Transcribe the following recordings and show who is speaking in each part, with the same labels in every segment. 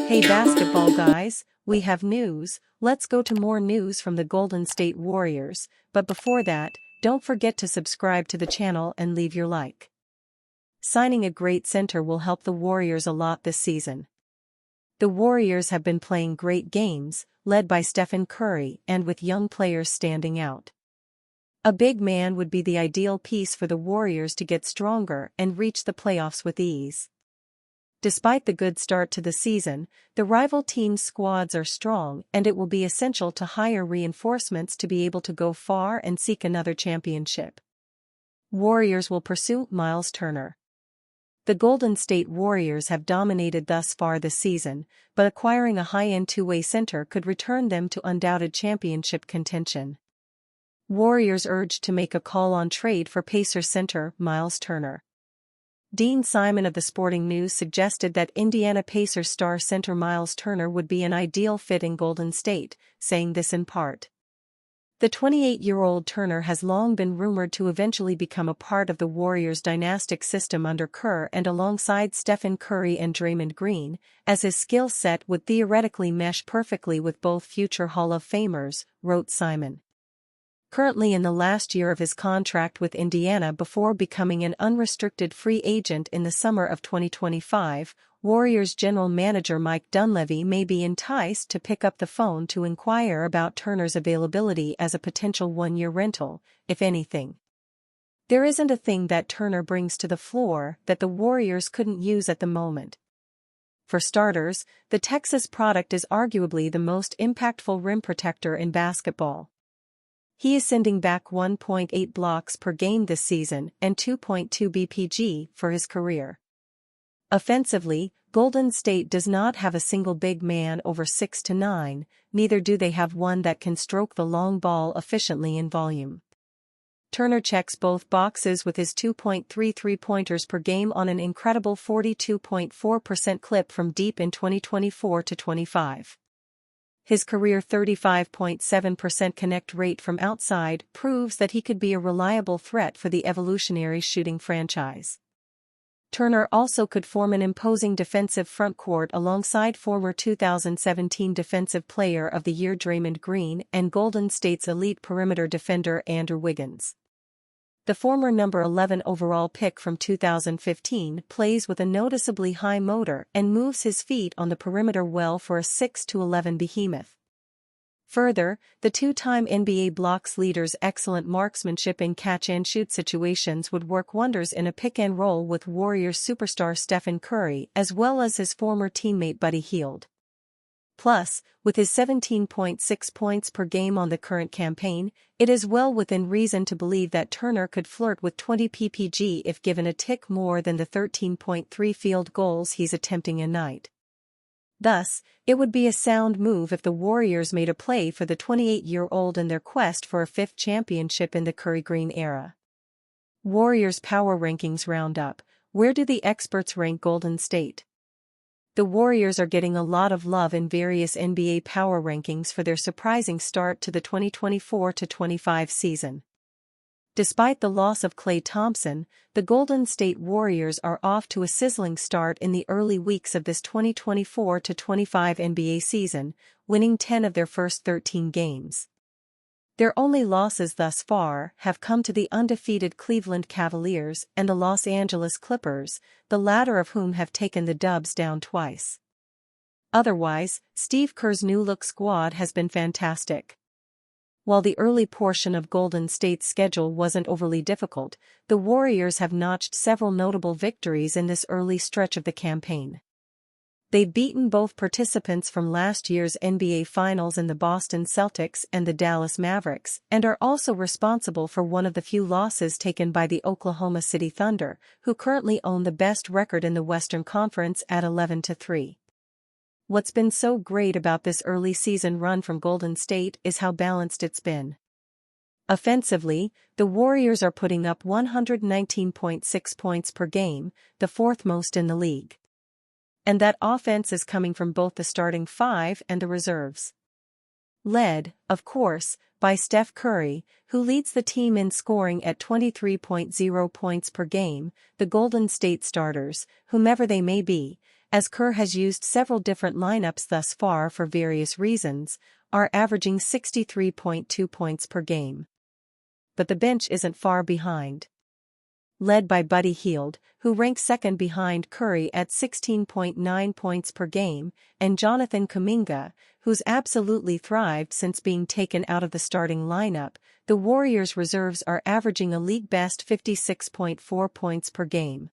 Speaker 1: Hey basketball guys, we have news. Let's go to more news from the Golden State Warriors, but before that, don't forget to subscribe to the channel and leave your like. Signing a great center will help the Warriors a lot this season. The Warriors have been playing great games, led by Stephen Curry and with young players standing out. A big man would be the ideal piece for the Warriors to get stronger and reach the playoffs with ease. Despite the good start to the season, the rival team's squads are strong and it will be essential to hire reinforcements to be able to go far and seek another championship. Warriors will pursue Miles Turner. The Golden State Warriors have dominated thus far this season, but acquiring a high-end two-way center could return them to undoubted championship contention. Warriors urged to make a call on trade for Pacers center Miles Turner. Dean Simon of the Sporting News suggested that Indiana Pacers star center Miles Turner would be an ideal fit in Golden State, saying this in part. The 28-year-old Turner has long been rumored to eventually become a part of the Warriors' dynastic system under Kerr and alongside Stephen Curry and Draymond Green, as his skill set would theoretically mesh perfectly with both future Hall of Famers, wrote Simon. Currently in the last year of his contract with Indiana before becoming an unrestricted free agent in the summer of 2025, Warriors general manager Mike Dunleavy may be enticed to pick up the phone to inquire about Turner's availability as a potential one-year rental, if anything. There isn't a thing that Turner brings to the floor that the Warriors couldn't use at the moment. For starters, the Texas product is arguably the most impactful rim protector in basketball. He is sending back 1.8 blocks per game this season and 2.2 BPG for his career. Offensively, Golden State does not have a single big man over 6'9", neither do they have one that can stroke the long ball efficiently in volume. Turner checks both boxes with his 2.3 three-pointers per game on an incredible 42.4% clip from deep in 2024-25. His career 35.7% connect rate from outside proves that he could be a reliable threat for the evolutionary shooting franchise. Turner also could form an imposing defensive frontcourt alongside former 2017 Defensive Player of the Year Draymond Green and Golden State's elite perimeter defender Andrew Wiggins. The former number 11 overall pick from 2015 plays with a noticeably high motor and moves his feet on the perimeter well for a 6'11" behemoth. Further, the two-time NBA blocks leader's excellent marksmanship in catch-and-shoot situations would work wonders in a pick-and-roll with Warriors superstar Stephen Curry as well as his former teammate Buddy Hield. Plus, with his 17.6 points per game on the current campaign, it is well within reason to believe that Turner could flirt with 20 ppg if given a tick more than the 13.3 field goals he's attempting a night. Thus, it would be a sound move if the Warriors made a play for the 28-year-old in their quest for a fifth championship in the Curry-Green era. Warriors Power Rankings Roundup. Where do the experts rank Golden State? The Warriors are getting a lot of love in various NBA power rankings for their surprising start to the 2024-25 season. Despite the loss of Klay Thompson, the Golden State Warriors are off to a sizzling start in the early weeks of this 2024-25 NBA season, winning 10 of their first 13 games. Their only losses thus far have come to the undefeated Cleveland Cavaliers and the Los Angeles Clippers, the latter of whom have taken the Dubs down twice. Otherwise, Steve Kerr's new-look squad has been fantastic. While the early portion of Golden State's schedule wasn't overly difficult, the Warriors have notched several notable victories in this early stretch of the campaign. They've beaten both participants from last year's NBA Finals in the Boston Celtics and the Dallas Mavericks, and are also responsible for one of the few losses taken by the Oklahoma City Thunder, who currently own the best record in the Western Conference at 11-3. What's been so great about this early season run from Golden State is how balanced it's been. Offensively, the Warriors are putting up 119.6 points per game, the fourth most in the league. And that offense is coming from both the starting five and the reserves. Led, of course, by Steph Curry, who leads the team in scoring at 23.0 points per game. The Golden State starters, whomever they may be, as Kerr has used several different lineups thus far for various reasons, are averaging 63.2 points per game. But the bench isn't far behind. Led by Buddy Hield, who ranks second behind Curry at 16.9 points per game, and Jonathan Kuminga, who's absolutely thrived since being taken out of the starting lineup, the Warriors' reserves are averaging a league-best 56.4 points per game.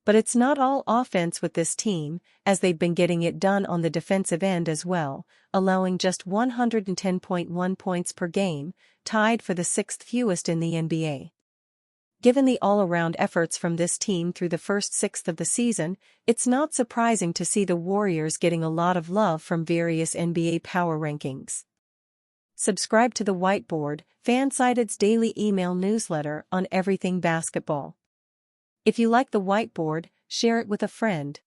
Speaker 1: But it's not all offense with this team, as they've been getting it done on the defensive end as well, allowing just 110.1 points per game, tied for the sixth fewest in the NBA. Given the all-around efforts from this team through the first sixth of the season, it's not surprising to see the Warriors getting a lot of love from various NBA power rankings. Subscribe to the Whiteboard, Fansided's daily email newsletter on everything basketball. If you like the Whiteboard, share it with a friend.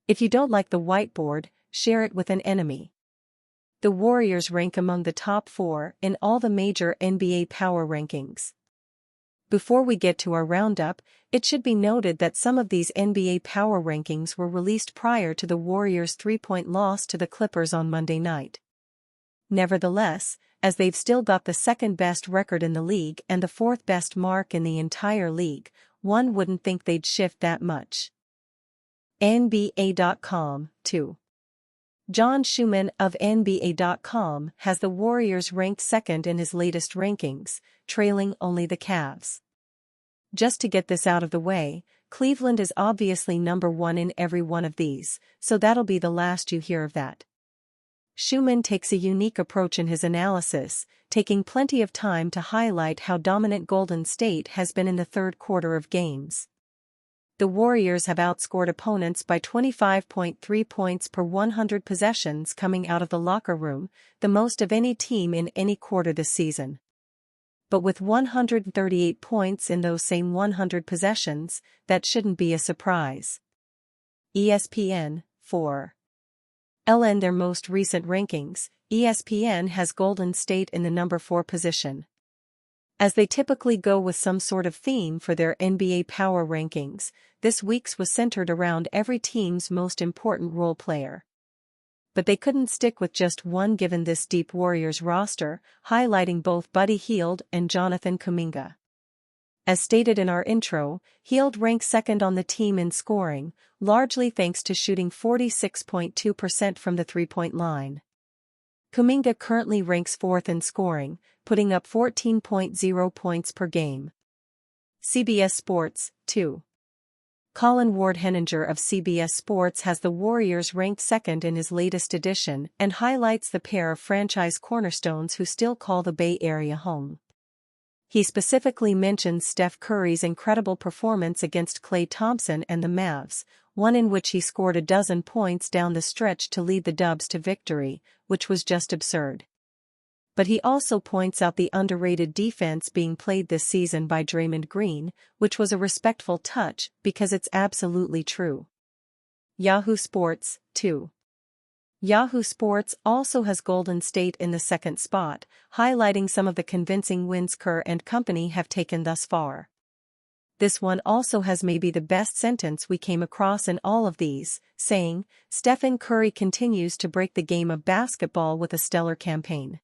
Speaker 1: If you don't like the Whiteboard, share it with an enemy. The Warriors rank among the top 4 in all the major NBA power rankings. Before we get to our roundup, it should be noted that some of these NBA power rankings were released prior to the Warriors' 3-point loss to the Clippers on Monday night. Nevertheless, as they've still got the second-best record in the league and the fourth-best mark in the entire league, one wouldn't think they'd shift that much. NBA.com, too. John Schumann of NBA.com has the Warriors ranked second in his latest rankings, trailing only the Cavs. Just to get this out of the way, Cleveland is obviously number 1 in every one of these, so that'll be the last you hear of that. Schumann takes a unique approach in his analysis, taking plenty of time to highlight how dominant Golden State has been in the third quarter of games. The Warriors have outscored opponents by 25.3 points per 100 possessions coming out of the locker room, the most of any team in any quarter this season. But with 138 points in those same 100 possessions, that shouldn't be a surprise. ESPN, 4. In their most recent rankings, ESPN has Golden State in the number 4 position. As they typically go with some sort of theme for their NBA power rankings, this week's was centered around every team's most important role player. But they couldn't stick with just one given this deep Warriors roster, highlighting both Buddy Hield and Jonathan Kuminga. As stated in our intro, Hield ranks second on the team in scoring, largely thanks to shooting 46.2% from the three-point line. Kuminga currently ranks fourth in scoring, putting up 14.0 points per game. CBS Sports, 2. Colin Ward-Henninger of CBS Sports has the Warriors ranked second in his latest edition and highlights the pair of franchise cornerstones who still call the Bay Area home. He specifically mentions Steph Curry's incredible performance against Klay Thompson and the Mavs, one in which he scored a dozen points down the stretch to lead the Dubs to victory, which was just absurd. But he also points out the underrated defense being played this season by Draymond Green, which was a respectful touch because it's absolutely true. Yahoo Sports, 2. Yahoo Sports also has Golden State in the second spot, highlighting some of the convincing wins Kerr and company have taken thus far. This one also has maybe the best sentence we came across in all of these, saying, "Stephen Curry continues to break the game of basketball with a stellar campaign."